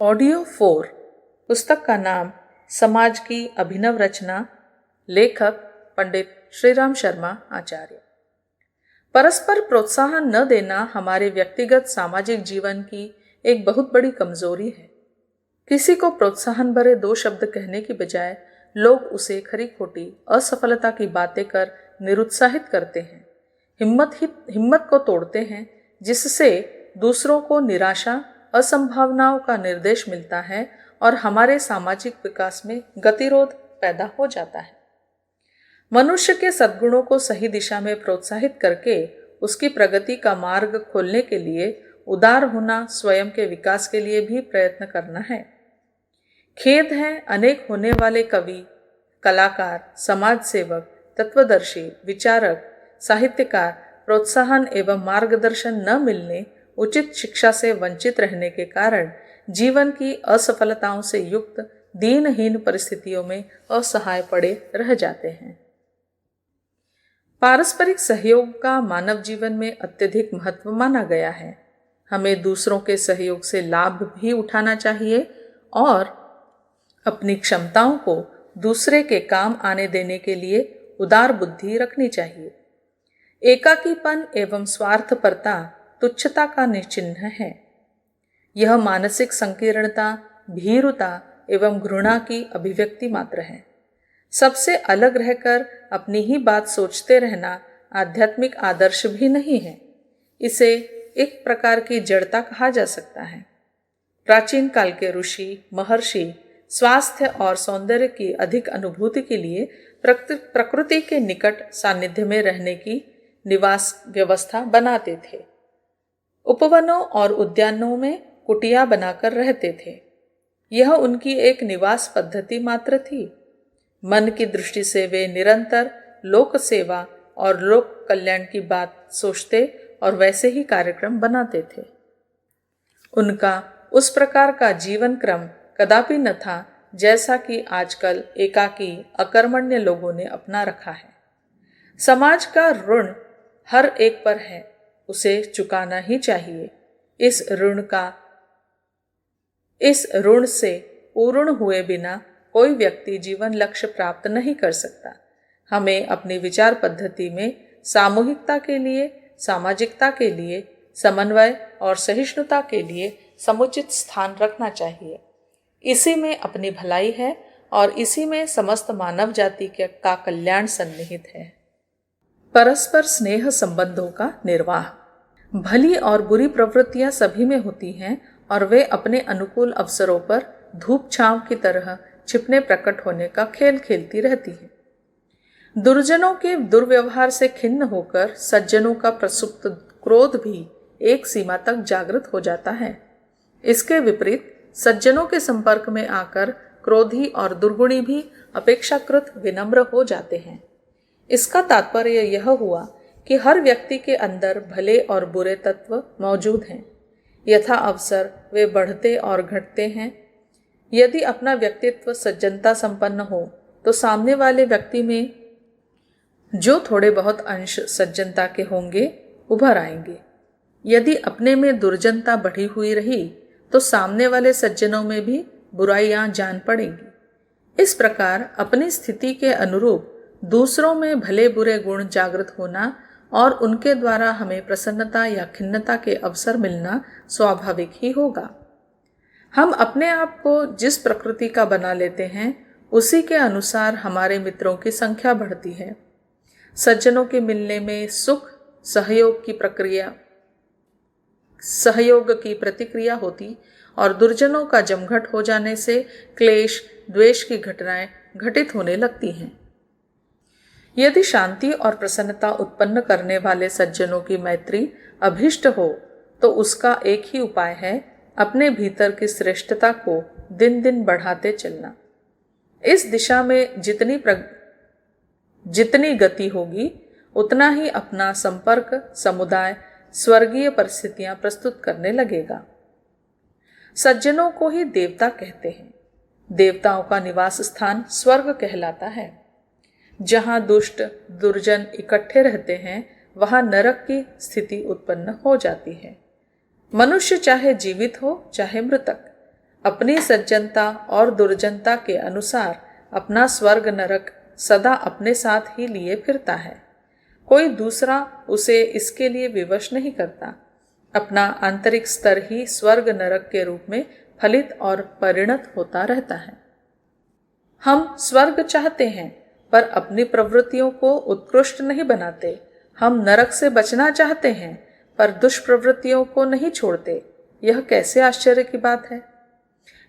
Audio 4 पुस्तक का नाम समाज की अभिनव रचना, लेखक पंडित श्रीराम शर्मा आचार्य। परस्पर प्रोत्साहन न देना हमारे व्यक्तिगत सामाजिक जीवन की एक बहुत बड़ी कमजोरी है। किसी को प्रोत्साहन भरे दो शब्द कहने की बजाय लोग उसे खरी खोटी असफलता की बातें कर निरुत्साहित करते हैं, हिम्मत को तोड़ते हैं, जिससे दूसरों को निराशा असंभावनाओं का निर्देश मिलता है और हमारे सामाजिक विकास में गतिरोध पैदा हो जाता है। मनुष्य के सद्गुणों को सही दिशा में प्रोत्साहित करके उसकी प्रगति का मार्ग खोलने के लिए उदार होना स्वयं के विकास के लिए भी प्रयत्न करना है। खेद है, अनेक होने वाले कवि, कलाकार, समाज सेवक, तत्वदर्शी, विचारक, साहित्यकार प्रोत्साहन एवं मार्गदर्शन न मिलने, उचित शिक्षा से वंचित रहने के कारण जीवन की असफलताओं से युक्त दीनहीन परिस्थितियों में असहाय पड़े रह जाते हैं। पारस्परिक सहयोग का मानव जीवन में अत्यधिक महत्व माना गया है। हमें दूसरों के सहयोग से लाभ भी उठाना चाहिए और अपनी क्षमताओं को दूसरे के काम आने देने के लिए उदार बुद्धि रखनी चाहिए। एकाकीपन एवं स्वार्थपरता तुच्छता का निचिन्ह है। यह मानसिक संकीर्णता, भीरुता एवं घृणा की अभिव्यक्ति मात्र है। सबसे अलग रहकर अपनी ही बात सोचते रहना आध्यात्मिक आदर्श भी नहीं है। इसे एक प्रकार की जड़ता कहा जा सकता है। प्राचीन काल के ऋषि महर्षि स्वास्थ्य और सौंदर्य की अधिक अनुभूति के लिए प्रकृति के निकट सानिध्य में रहने की निवास व्यवस्था बनाते थे। उपवनों और उद्यानों में कुटिया बनाकर रहते थे। यह उनकी एक निवास पद्धति मात्र थी। मन की दृष्टि से वे निरंतर लोक सेवा और लोक कल्याण की बात सोचते और वैसे ही कार्यक्रम बनाते थे। उनका उस प्रकार का जीवन क्रम कदापि न था जैसा कि आजकल एकाकी अकर्मण्य लोगों ने अपना रखा है। समाज का ऋण हर एक पर है, उसे चुकाना ही चाहिए। इस ऋण से पूर्ण हुए बिना कोई व्यक्ति जीवन लक्ष्य प्राप्त नहीं कर सकता। हमें अपनी विचार पद्धति में सामूहिकता के लिए, सामाजिकता के लिए, समन्वय और सहिष्णुता के लिए समुचित स्थान रखना चाहिए। इसी में अपनी भलाई है और इसी में समस्त मानव जाति का कल्याण सन्निहित है। परस्पर स्नेह संबंधों का निर्वाह। भली और बुरी प्रवृत्तियां सभी में होती हैं और वे अपने अनुकूल अवसरों पर धूप छांव की तरह छिपने प्रकट होने का खेल खेलती रहती हैं। दुर्जनों के दुर्व्यवहार से खिन्न होकर सज्जनों का प्रसुप्त क्रोध भी एक सीमा तक जागृत हो जाता है। इसके विपरीत सज्जनों के संपर्क में आकर क्रोधी और दुर्गुणी भी अपेक्षाकृत विनम्र हो जाते हैं। इसका तात्पर्य यह हुआ कि हर व्यक्ति के अंदर भले और बुरे तत्व मौजूद हैं। यथा अवसर वे बढ़ते और घटते हैं। यदि अपना व्यक्तित्व सज्जनता संपन्न हो तो सामने वाले व्यक्ति में जो थोड़े बहुत अंश सज्जनता के होंगे उभर आएंगे। यदि अपने में दुर्जनता बढ़ी हुई रही तो सामने वाले सज्जनों में भी बुराइयां जान पड़ेंगी। इस प्रकार अपनी स्थिति के अनुरूप दूसरों में भले बुरे गुण जागृत होना और उनके द्वारा हमें प्रसन्नता या खिन्नता के अवसर मिलना स्वाभाविक ही होगा। हम अपने आप को जिस प्रकृति का बना लेते हैं उसी के अनुसार हमारे मित्रों की संख्या बढ़ती है। सज्जनों के मिलने में सुख सहयोग की प्रतिक्रिया होती और दुर्जनों का जमघट हो जाने से क्लेश द्वेष की घटनाएं घटित होने लगती हैं। यदि शांति और प्रसन्नता उत्पन्न करने वाले सज्जनों की मैत्री अभिष्ट हो तो उसका एक ही उपाय है, अपने भीतर की श्रेष्ठता को दिन दिन बढ़ाते चलना। इस दिशा में जितनी गति होगी उतना ही अपना संपर्क समुदाय स्वर्गीय परिस्थितियां प्रस्तुत करने लगेगा। सज्जनों को ही देवता कहते हैं। देवताओं का निवास स्थान स्वर्ग कहलाता है। जहाँ दुष्ट दुर्जन इकट्ठे रहते हैं वहाँ नरक की स्थिति उत्पन्न हो जाती है। मनुष्य चाहे जीवित हो चाहे मृतक, अपनी सज्जनता और दुर्जनता के अनुसार अपना स्वर्ग नरक सदा अपने साथ ही लिए फिरता है। कोई दूसरा उसे इसके लिए विवश नहीं करता। अपना आंतरिक स्तर ही स्वर्ग नरक के रूप में फलित और परिणत होता रहता है। हम स्वर्ग चाहते हैं पर अपनी प्रवृत्तियों को उत्कृष्ट नहीं बनाते। हम नरक से बचना चाहते हैं पर दुष्प्रवृत्तियों को नहीं छोड़ते। यह कैसे आश्चर्य की बात है।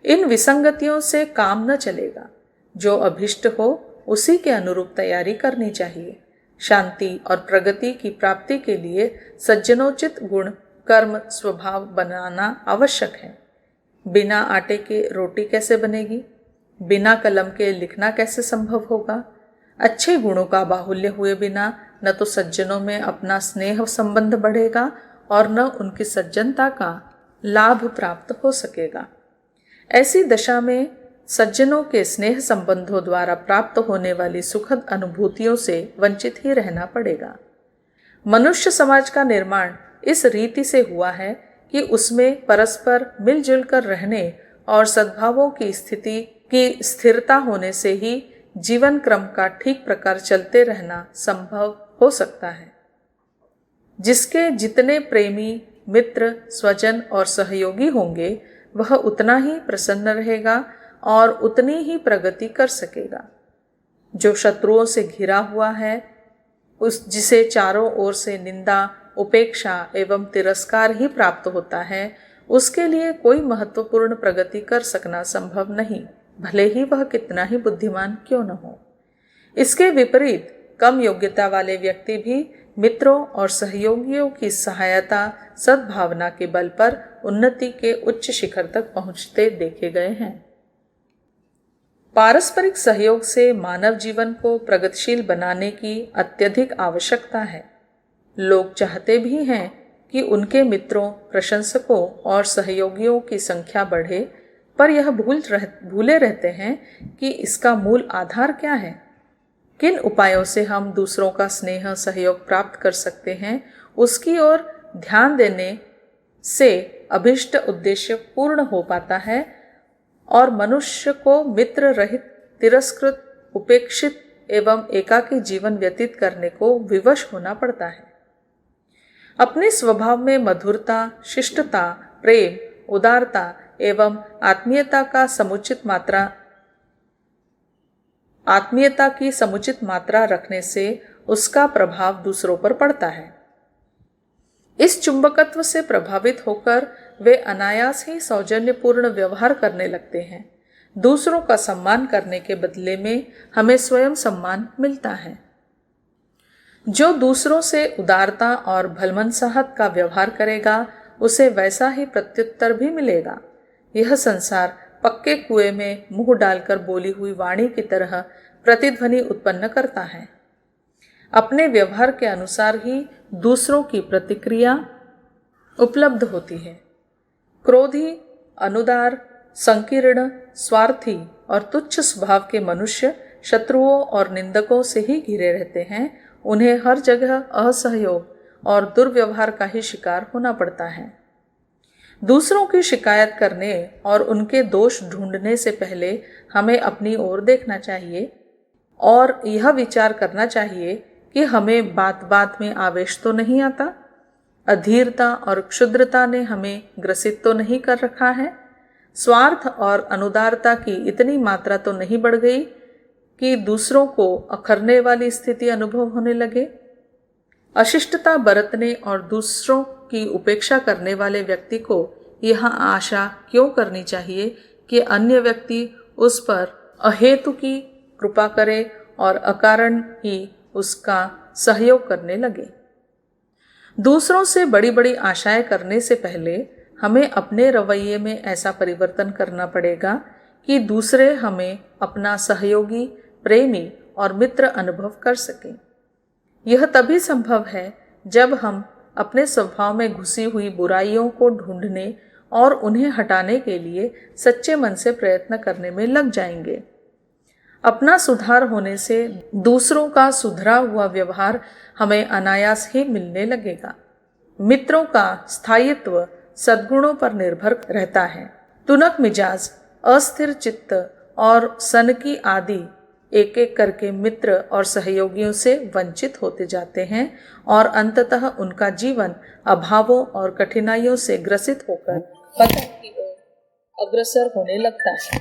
इन विसंगतियों से काम न चलेगा। जो अभिष्ट हो उसी के अनुरूप तैयारी करनी चाहिए। शांति और प्रगति की प्राप्ति के लिए सज्जनोचित गुण कर्म स्वभाव बनाना आवश्यक है। बिना आटे के रोटी कैसे बनेगी? बिना कलम के लिखना कैसे संभव होगा? अच्छे गुणों का बाहुल्य हुए बिना न तो सज्जनों में अपना स्नेह संबंध बढ़ेगा और न उनकी सज्जनता का लाभ प्राप्त हो सकेगा। ऐसी दशा में सज्जनों के स्नेह संबंधों द्वारा प्राप्त होने वाली सुखद अनुभूतियों से वंचित ही रहना पड़ेगा। मनुष्य समाज का निर्माण इस रीति से हुआ है कि उसमें परस्पर मिलजुल कर रहने और सद्भावों की स्थिति की स्थिरता होने से ही जीवन क्रम का ठीक प्रकार चलते रहना संभव हो सकता है। जिसके जितने प्रेमी मित्र स्वजन और सहयोगी होंगे वह उतना ही प्रसन्न रहेगा और उतनी ही प्रगति कर सकेगा। जो शत्रुओं से घिरा हुआ है उस जिसे चारों ओर से निंदा उपेक्षा एवं तिरस्कार ही प्राप्त होता है उसके लिए कोई महत्वपूर्ण प्रगति कर सकना संभव नहीं, भले ही वह कितना ही बुद्धिमान क्यों न हो। इसके विपरीत कम योग्यता वाले व्यक्ति भी मित्रों और सहयोगियों की सहायता सद्भावना के बल पर उन्नति के उच्च शिखर तक पहुंचते देखे गए हैं। पारस्परिक सहयोग से मानव जीवन को प्रगतिशील बनाने की अत्यधिक आवश्यकता है। लोग चाहते भी हैं कि उनके मित्रों प्रशंसकों और सहयोगियों की संख्या बढ़े, पर यह भूले रहते हैं कि इसका मूल आधार क्या है। किन उपायों से हम दूसरों का स्नेह सहयोग प्राप्त कर सकते हैं उसकी ओर ध्यान देने से अभिष्ट उद्देश्य पूर्ण हो पाता है और मनुष्य को मित्र रहित तिरस्कृत उपेक्षित एवं एकाकी जीवन व्यतीत करने को विवश होना पड़ता है। अपने स्वभाव में मधुरता शिष्टता प्रेम उदारता एवं आत्मीयता की समुचित मात्रा रखने से उसका प्रभाव दूसरों पर पड़ता है। इस चुंबकत्व से प्रभावित होकर वे अनायास ही सौजन्यपूर्ण व्यवहार करने लगते हैं। दूसरों का सम्मान करने के बदले में हमें स्वयं सम्मान मिलता है। जो दूसरों से उदारता और भलमनसाहत का व्यवहार करेगा उसे वैसा ही प्रत्युत्तर भी मिलेगा। यह संसार पक्के कुएं में मुंह डालकर बोली हुई वाणी की तरह प्रतिध्वनि उत्पन्न करता है। अपने व्यवहार के अनुसार ही दूसरों की प्रतिक्रिया उपलब्ध होती है। क्रोधी अनुदार संकीर्ण स्वार्थी और तुच्छ स्वभाव के मनुष्य शत्रुओं और निंदकों से ही घिरे रहते हैं। उन्हें हर जगह असहयोग और दुर्व्यवहार का ही शिकार होना पड़ता है। दूसरों की शिकायत करने और उनके दोष ढूंढने से पहले हमें अपनी ओर देखना चाहिए और यह विचार करना चाहिए कि हमें बात बात में आवेश तो नहीं आता, अधीरता और क्षुद्रता ने हमें ग्रसित तो नहीं कर रखा है, स्वार्थ और अनुदारता की इतनी मात्रा तो नहीं बढ़ गई कि दूसरों को अखरने वाली स्थिति अनुभव होने लगे। अशिष्टता बरतने और दूसरों की उपेक्षा करने वाले व्यक्ति को यह आशा क्यों करनी चाहिए कि अन्य व्यक्ति उस पर अहेतु की कृपा करे और अकारण ही उसका सहयोग करने लगे। दूसरों से बड़ी बड़ी आशाएं करने से पहले हमें अपने रवैये में ऐसा परिवर्तन करना पड़ेगा कि दूसरे हमें अपना सहयोगी प्रेमी और मित्र अनुभव कर सकें। यह तभी संभव है जब हम अपने स्वभाव में घुसी हुई बुराइयों को ढूंढने और उन्हें हटाने के लिए सच्चे मन से प्रयत्न करने में लग जाएंगे। अपना सुधार होने से दूसरों का सुधरा हुआ व्यवहार हमें अनायास ही मिलने लगेगा। मित्रों का स्थायित्व सद्गुणों पर निर्भर रहता है। तुनक मिजाज, अस्थिर चित्त और सनकी आदि एक एक करके मित्र और सहयोगियों से वंचित होते जाते हैं और अंततः उनका जीवन अभावों और कठिनाइयों से ग्रसित होकर पतन की ओर अग्रसर होने लगता है।